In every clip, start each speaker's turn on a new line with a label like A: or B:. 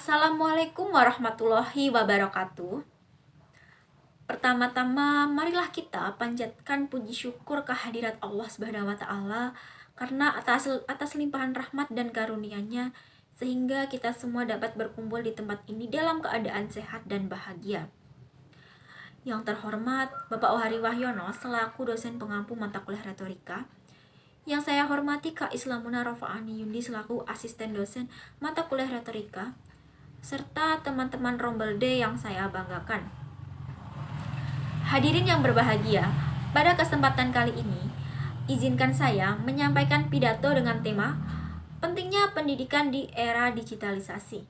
A: Assalamualaikum warahmatullahi wabarakatuh. Pertama-tama, marilah kita panjatkan puji syukur kehadirat Allah Subhanahu wa taala karena atas limpahan rahmat dan karunia-Nya sehingga kita semua dapat berkumpul di tempat ini dalam keadaan sehat dan bahagia. Yang terhormat Bapak Ohari Wahyono selaku dosen pengampu mata kuliah retorika. Yang saya hormati Kak Islamuna Rofaani Yundi selaku asisten dosen mata kuliah retorika, serta teman-teman Rombel D yang saya banggakan. Hadirin yang berbahagia, pada kesempatan kali ini, izinkan saya menyampaikan pidato dengan tema pentingnya pendidikan di era digitalisasi.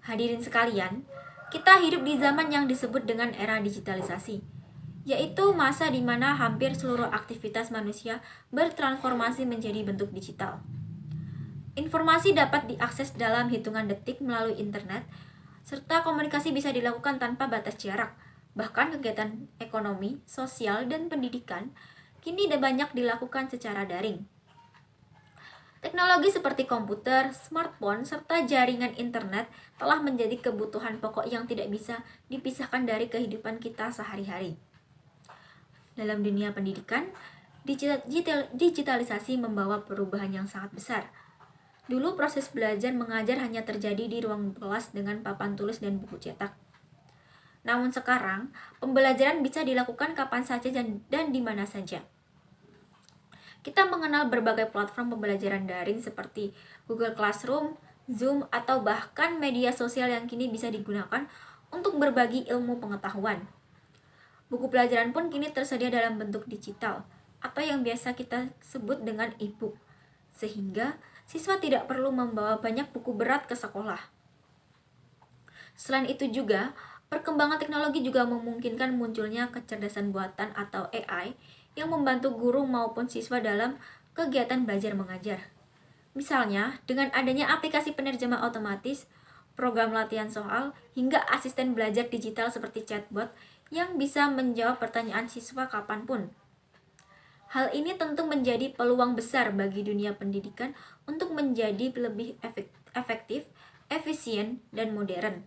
A: Hadirin sekalian, kita hidup di zaman yang disebut dengan era digitalisasi, yaitu masa di mana hampir seluruh aktivitas manusia bertransformasi menjadi bentuk digital. Informasi dapat diakses dalam hitungan detik melalui internet, serta komunikasi bisa dilakukan tanpa batas jarak. Bahkan kegiatan ekonomi, sosial, dan pendidikan kini banyak dilakukan secara daring. Teknologi seperti komputer, smartphone, serta jaringan internet telah menjadi kebutuhan pokok yang tidak bisa dipisahkan dari kehidupan kita sehari-hari. Dalam dunia pendidikan, digitalisasi membawa perubahan yang sangat besar. Dulu proses belajar mengajar hanya terjadi di ruang kelas dengan papan tulis dan buku cetak. Namun sekarang, pembelajaran bisa dilakukan kapan saja dan di mana saja. Kita mengenal berbagai platform pembelajaran daring seperti Google Classroom, Zoom, atau bahkan media sosial yang kini bisa digunakan untuk berbagi ilmu pengetahuan. Buku pelajaran pun kini tersedia dalam bentuk digital, atau yang biasa kita sebut dengan e-book, sehingga siswa tidak perlu membawa banyak buku berat ke sekolah. Selain itu juga, perkembangan teknologi juga memungkinkan munculnya kecerdasan buatan atau AI yang membantu guru maupun siswa dalam kegiatan belajar mengajar. Misalnya, dengan adanya aplikasi penerjemah otomatis, program latihan soal, hingga asisten belajar digital seperti chatbot yang bisa menjawab pertanyaan siswa kapanpun. Hal ini tentu menjadi peluang besar bagi dunia pendidikan untuk menjadi lebih efektif, efisien, dan modern.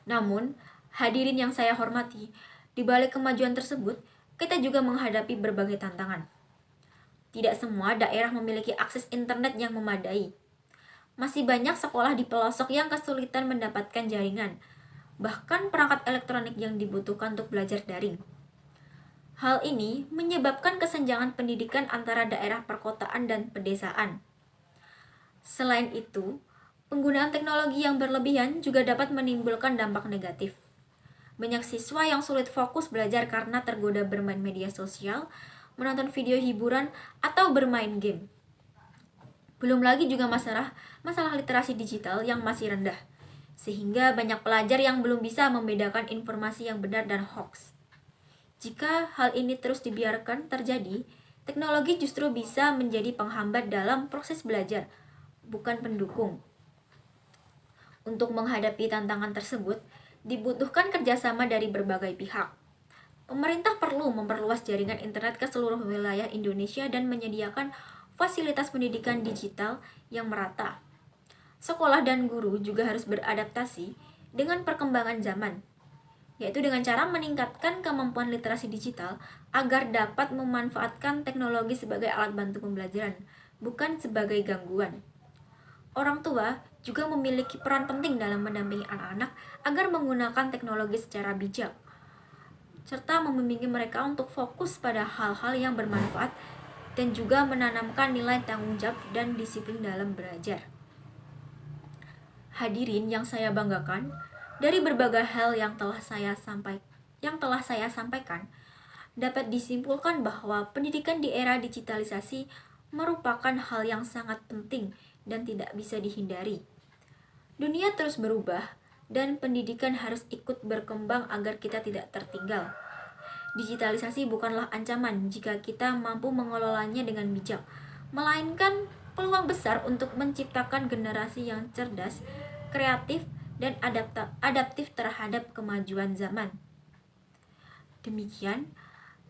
A: Namun, hadirin yang saya hormati, di balik kemajuan tersebut, kita juga menghadapi berbagai tantangan. Tidak semua daerah memiliki akses internet yang memadai. Masih banyak sekolah di pelosok yang kesulitan mendapatkan jaringan, bahkan perangkat elektronik yang dibutuhkan untuk belajar daring. Hal ini menyebabkan kesenjangan pendidikan antara daerah perkotaan dan pedesaan. Selain itu, penggunaan teknologi yang berlebihan juga dapat menimbulkan dampak negatif. Banyak siswa yang sulit fokus belajar karena tergoda bermain media sosial, menonton video hiburan, atau bermain game. Belum lagi juga masalah literasi digital yang masih rendah, sehingga banyak pelajar yang belum bisa membedakan informasi yang benar dan hoax. Jika hal ini terus dibiarkan terjadi, teknologi justru bisa menjadi penghambat dalam proses belajar, bukan pendukung. Untuk menghadapi tantangan tersebut, dibutuhkan kerjasama dari berbagai pihak. Pemerintah perlu memperluas jaringan internet ke seluruh wilayah Indonesia dan menyediakan fasilitas pendidikan digital yang merata. Sekolah dan guru juga harus beradaptasi dengan perkembangan zaman, yaitu dengan cara meningkatkan kemampuan literasi digital agar dapat memanfaatkan teknologi sebagai alat bantu pembelajaran, bukan sebagai gangguan. Orang tua juga memiliki peran penting dalam mendampingi anak-anak agar menggunakan teknologi secara bijak, serta membimbing mereka untuk fokus pada hal-hal yang bermanfaat dan juga menanamkan nilai tanggung jawab dan disiplin dalam belajar. Hadirin yang saya banggakan, dari berbagai hal yang telah saya sampaikan, dapat disimpulkan bahwa pendidikan di era digitalisasi merupakan hal yang sangat penting dan tidak bisa dihindari. Dunia terus berubah dan pendidikan harus ikut berkembang agar kita tidak tertinggal. Digitalisasi bukanlah ancaman jika kita mampu mengelolanya dengan bijak, melainkan peluang besar untuk menciptakan generasi yang cerdas, kreatif, dan adaptif terhadap kemajuan zaman. Demikian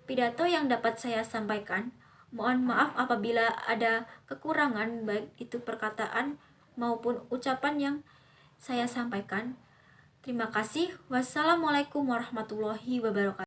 A: pidato yang dapat saya sampaikan. Mohon maaf apabila ada kekurangan, baik itu perkataan maupun ucapan yang saya sampaikan. Terima kasih. Wassalamualaikum warahmatullahi wabarakatuh.